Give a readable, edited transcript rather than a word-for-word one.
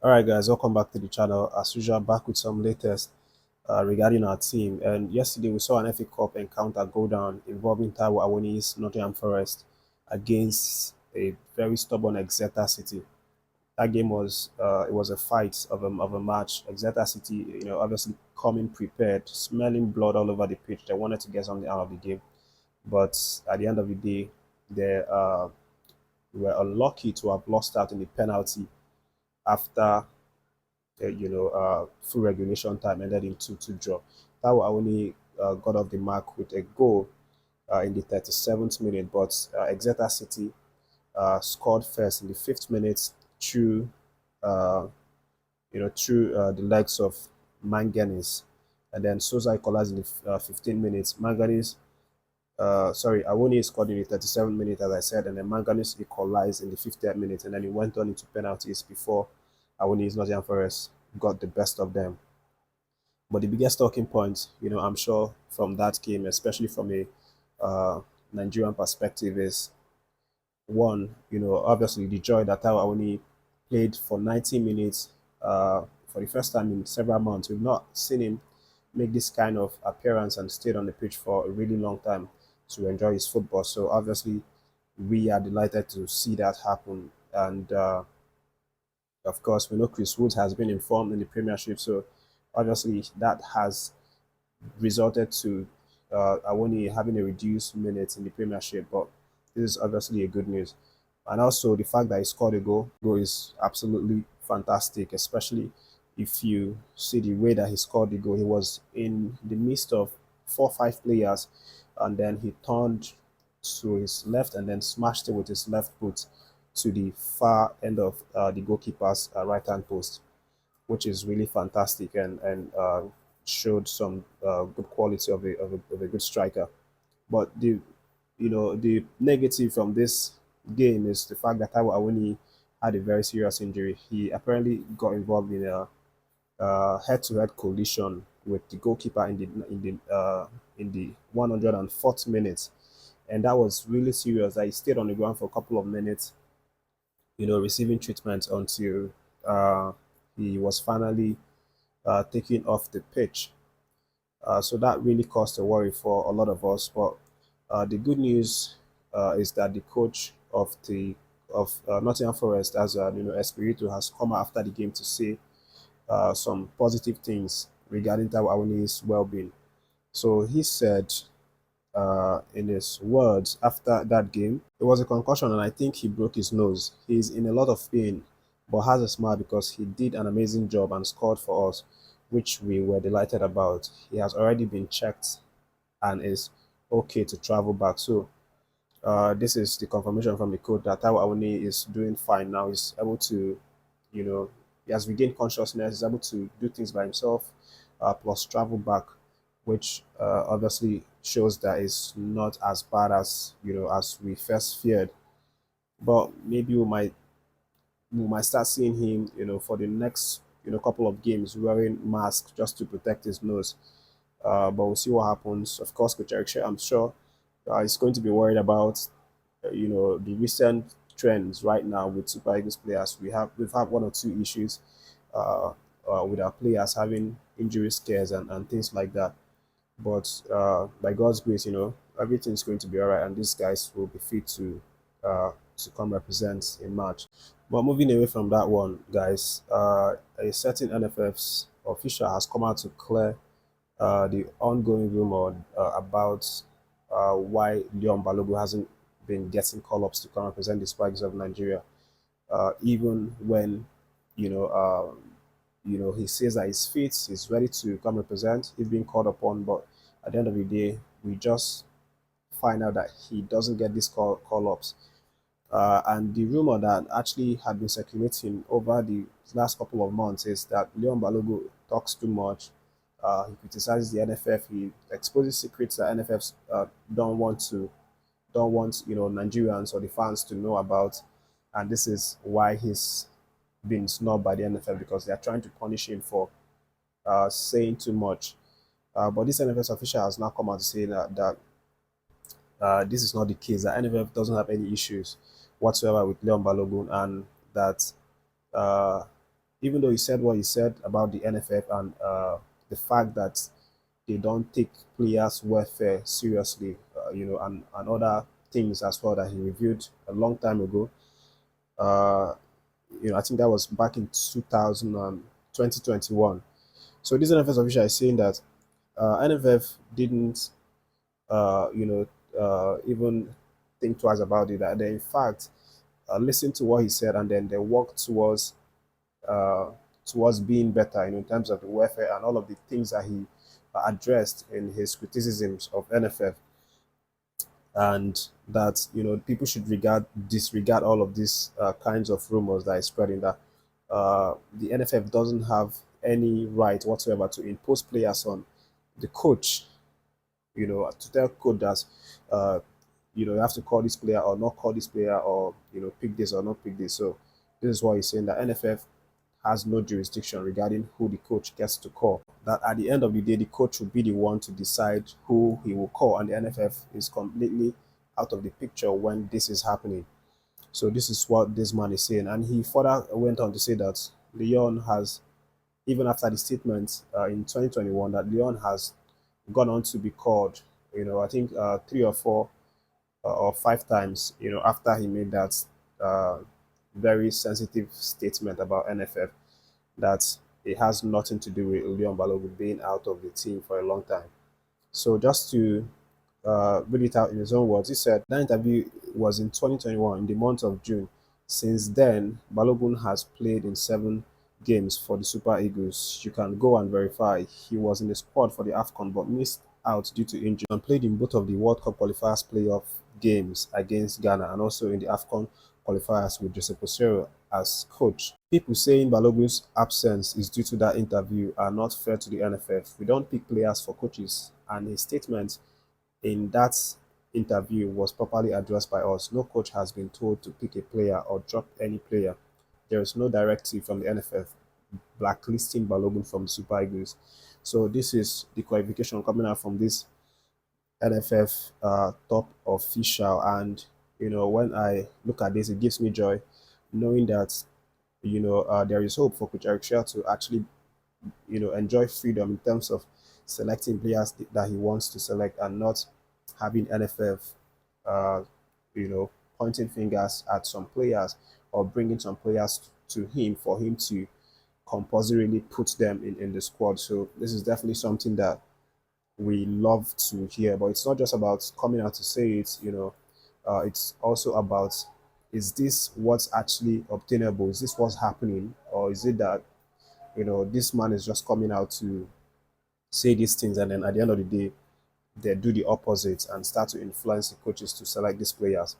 All right, guys, welcome back to the channel. As usual, back with some latest regarding our team. And yesterday, we saw an FA Cup encounter go down involving Taiwo Awoniyi's Nottingham Forest against a very stubborn Exeter City. That game was it was a fight of a match. Exeter City, obviously coming prepared, smelling blood all over the pitch. They wanted to get something out of the game, but at the end of the day, they were unlucky to have lost out in the penalty after full regulation time ended in 2-2 draw. Taiwo only got off the mark with a goal in the 37th minute, but Exeter City scored first in the 5th minute through, uh, the legs of Manganese. And then Sosa equalized in the 15 minutes. Awoni scored in the 37th minute, as I said, and then Manganese equalized in the 50th minute, and then he went on into penalties before Awoni's Nottingham Forest got the best of them. But the biggest talking point, I'm sure from that game, especially from a Nigerian perspective, is one, obviously the joy that Taiwo Awoni played for 90 minutes for the first time in several months. We've not seen him make this kind of appearance and stayed on the pitch for a really long time to enjoy his football. So obviously, we are delighted to see that happen. And of course, we know Chris Woods has been informed in the Premiership, so obviously that has resulted to Awoni having a reduced minutes in the Premiership. But this is obviously a good news, and also the fact that he scored a goal is absolutely fantastic, especially if you see the way that he scored the goal. He was in the midst of 4 or 5 players, and then he turned to his left and then smashed it with his left foot to the far end of the goalkeeper's right hand post, which is really fantastic and showed some good quality of a good striker. But the negative from this game is the fact that Taiwo Awoni had a very serious injury. He apparently got involved in a head-to-head collision with the goalkeeper in the 104th minute, and that was really serious. That he stayed on the ground for a couple of minutes, receiving treatment until uh, he was finally taken off the pitch. So that really caused a worry for a lot of us. But the good news is that the coach of Nottingham Forest, as Espirito, has come after the game to say some positive things regarding Taiwo Awoni's well-being. So he said in his words after that game, it was a concussion and I think he broke his nose. He's in a lot of pain, but has a smile because he did an amazing job and scored for us, which we were delighted about. He has already been checked and is okay to travel back. So this is the confirmation from the coach that Taiwo Awoni is doing fine now. He's able to, you know, he has regained consciousness. He's able to do things by himself, plus travel back, which obviously shows that it's not as bad as as we first feared. But maybe we might start seeing him, for the next couple of games wearing masks just to protect his nose. But we'll see what happens. Of course, Coach Eric, I'm sure is going to be worried about the recent trends right now with Super Eagles players. We've had 1 or 2 issues with our players having injury scares and things like that. But by God's grace, everything's going to be all right, and these guys will be fit to come represent in March. But moving away from that one, guys, a certain NFF's official has come out to clear the ongoing rumor about why Leon Balogun hasn't been getting call-ups to come represent the Spikes of Nigeria, even when you know uh, he says that he's fit, he's ready to come represent. He's being called upon, but at the end of the day, we just find out that he doesn't get these call-ups. And the rumor that actually had been circulating over the last couple of months is that Leon Balogun talks too much. He criticizes the NFF. He exposes secrets that NFFs don't want Nigerians or the fans to know about, and this is why he's been snubbed by the NFF because they are trying to punish him for saying too much. But this NFS official has now come out to say that this is not the case. That NFF doesn't have any issues whatsoever with Leon Balogun, and that uh, even though he said what he said about the NFF and the fact that they don't take players' welfare seriously, and other things as well that he reviewed a long time ago. Uh, I think that was back in 2000 and 2021. So this NFS official is saying that NFF didn't, even think twice about it. That they, in fact, listened to what he said and then they worked uh, towards being better, in terms of the welfare and all of the things that he addressed in his criticisms of NFF, and that people should disregard all of these kinds of rumors that is spreading, that the NFF doesn't have any right whatsoever to impose players on the coach, to tell coach that you have to call this player or not call this player, or pick this or not pick this. So this is why he's saying that NFF has no jurisdiction regarding who the coach gets to call. That at the end of the day, the coach will be the one to decide who he will call, and the NFF is completely out of the picture when this is happening. So this is what this man is saying, and he further went on to say that Leon has, even after the statement in 2021, that Leon has gone on to be called, I think three or four or five times, after he made that uh, very sensitive statement about NFF, that it has nothing to do with Leon Balogun being out of the team for a long time. So just to read it out in his own words, he said that interview was in 2021 in the month of June. Since then, Balogun has played in 7 games for the Super Eagles. You can go and verify. He was in the squad for the AFCON but missed out due to injury and played in both of the World Cup qualifiers playoff games against Ghana and also in the AFCON qualifiers with Jose Posero as coach. People saying Balogun's absence is due to that interview are not fair to the NFF. We don't pick players for coaches, and his statement in that interview was properly addressed by us. No coach has been told to pick a player or drop any player. There is no directive from the NFF blacklisting Balogun from the Super Eagles. So this is the qualification coming out from this NFF top official, and when I look at this, it gives me joy knowing that there is hope for Coach Eric Shell to actually enjoy freedom in terms of selecting players that he wants to select, and not having NFF, uh, pointing fingers at some players or bringing some players to him for him to compulsorily put them in the squad. So this is definitely something that we love to hear. But it's not just about coming out to say it, it's also about, is this what's actually obtainable? Is this what's happening? Or is it that, this man is just coming out to say these things, and then at the end of the day, they do the opposite and start to influence the coaches to select these players?